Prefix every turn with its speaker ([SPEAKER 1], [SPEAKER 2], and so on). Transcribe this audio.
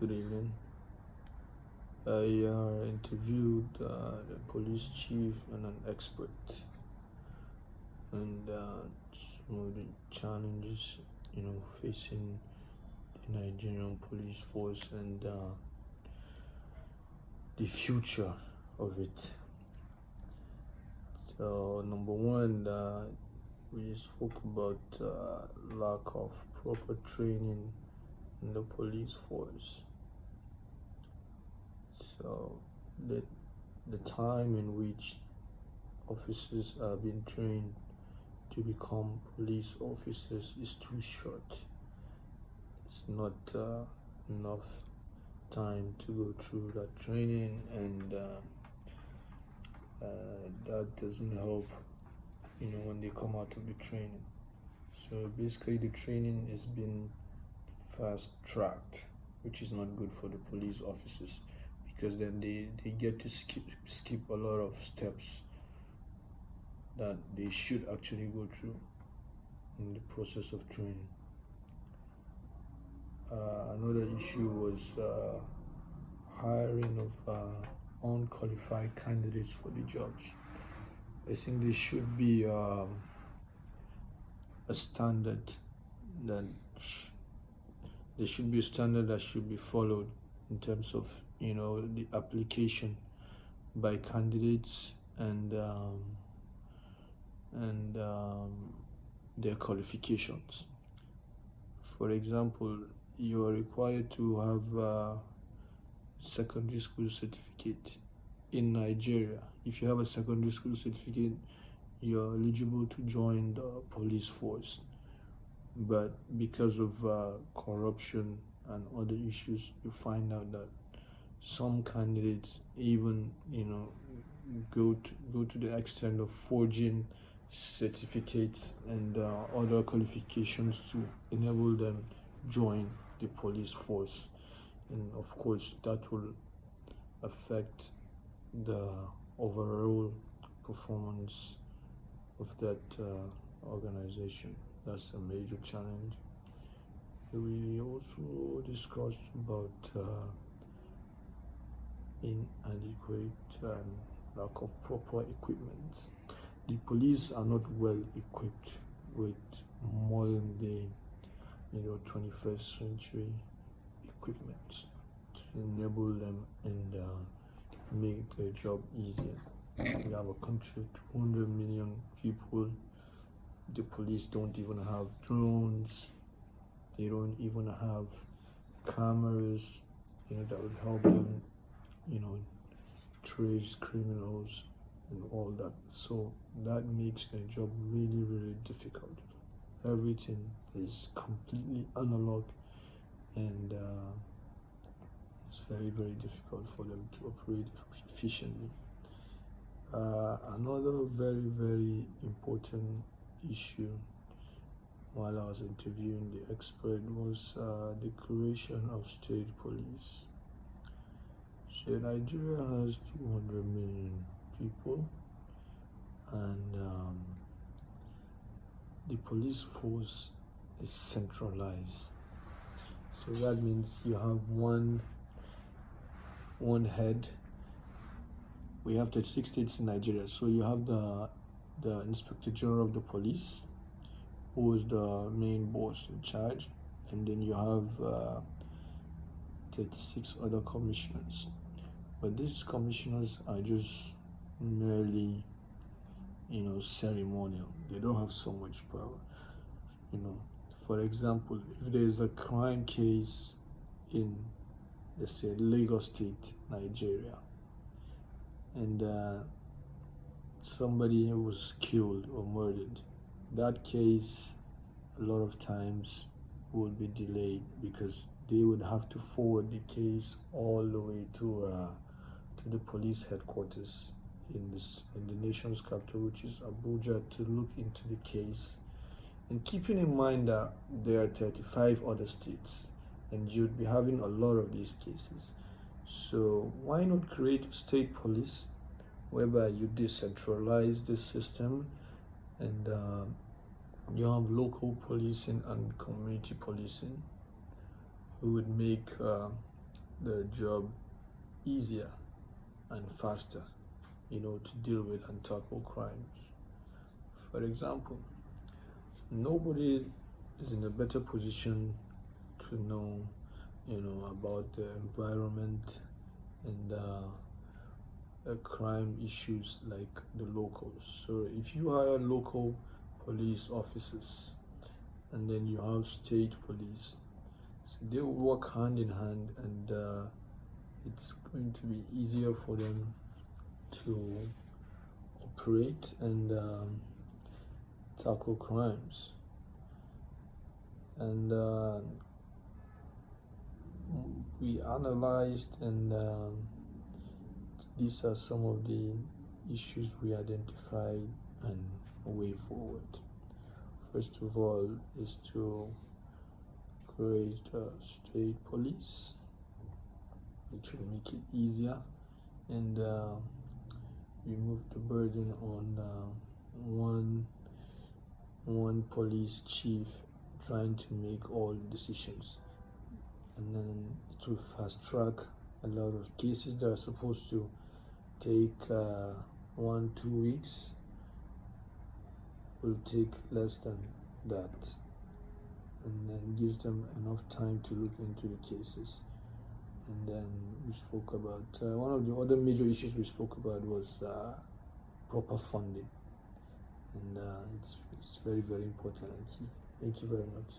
[SPEAKER 1] Good evening. I interviewed the police chief and an expert, and some of the challenges facing the Nigerian police force and the future of it. So number one, we spoke about lack of proper training in the police force. So the time in which officers are being trained to become police officers is too short. It's not enough time to go through that training, and that doesn't help when they come out of the training. So basically the training is being fast tracked, which is not good for the police officers, because then they get to skip a lot of steps that they should actually go through in the process of training. Another issue was hiring of unqualified candidates for the jobs. I think there should be a standard that there should be a standard that should be followed in terms of the application by candidates and their qualifications. For example, you are required to have a secondary school certificate in Nigeria. If you have a secondary school certificate, you're eligible to join the police force. But because of corruption and other issues, you find out that some candidates even go to the extent of forging certificates and other qualifications to enable them join the police force, and of course that will affect the overall performance of that organization. That's a major challenge. We also discussed about inadequate and lack of proper equipment. The police are not well equipped with modern day 21st century equipment to enable them and make their job easier. We have a country of 200 million people. The police don't even have drones. They don't even have cameras that would help them trace criminals and all that. So that makes their job really, really difficult. Everything is completely analog, and it's very, very difficult for them to operate efficiently. Another very, very important issue while I was interviewing the expert was the creation of state police. So Nigeria has 200 million people, and the police force is centralized. So that means you have one head. We have 36 states in Nigeria, so you have the Inspector General of the Police, who is the main boss in charge, and then you have 36 other commissioners. But these commissioners are just merely ceremonial. They don't have so much power. For example, if there is a crime case in, let's say, Lagos State, Nigeria, and somebody was killed or murdered, that case a lot of times would be delayed because they would have to forward the case all the way to the police headquarters in the nation's capital, which is Abuja, to look into the case. And keeping in mind that there are 35 other states, and you'd be having a lot of these cases. So why not create a state police whereby you decentralize the system, and you have local policing and community policing, who would make their job easier and faster, to deal with and tackle crimes. For example, nobody is in a better position to know, about the environment and crime issues like the locals. So if you hire local police officers and then you have state police, so they will work hand in hand, and it's going to be easier for them to operate and tackle crimes. And we analyzed, and these are some of the issues we identified and a way forward. First of all is to create a state police, which will make it easier and remove the burden on one police chief trying to make all decisions, and then it will fast track a lot of cases that are supposed to take 1-2 weeks, will take less than that, and then gives them enough time to look into the cases. And then we spoke about one of the other major issues we spoke about was proper funding, and it's very, very important and key. Thank you very much.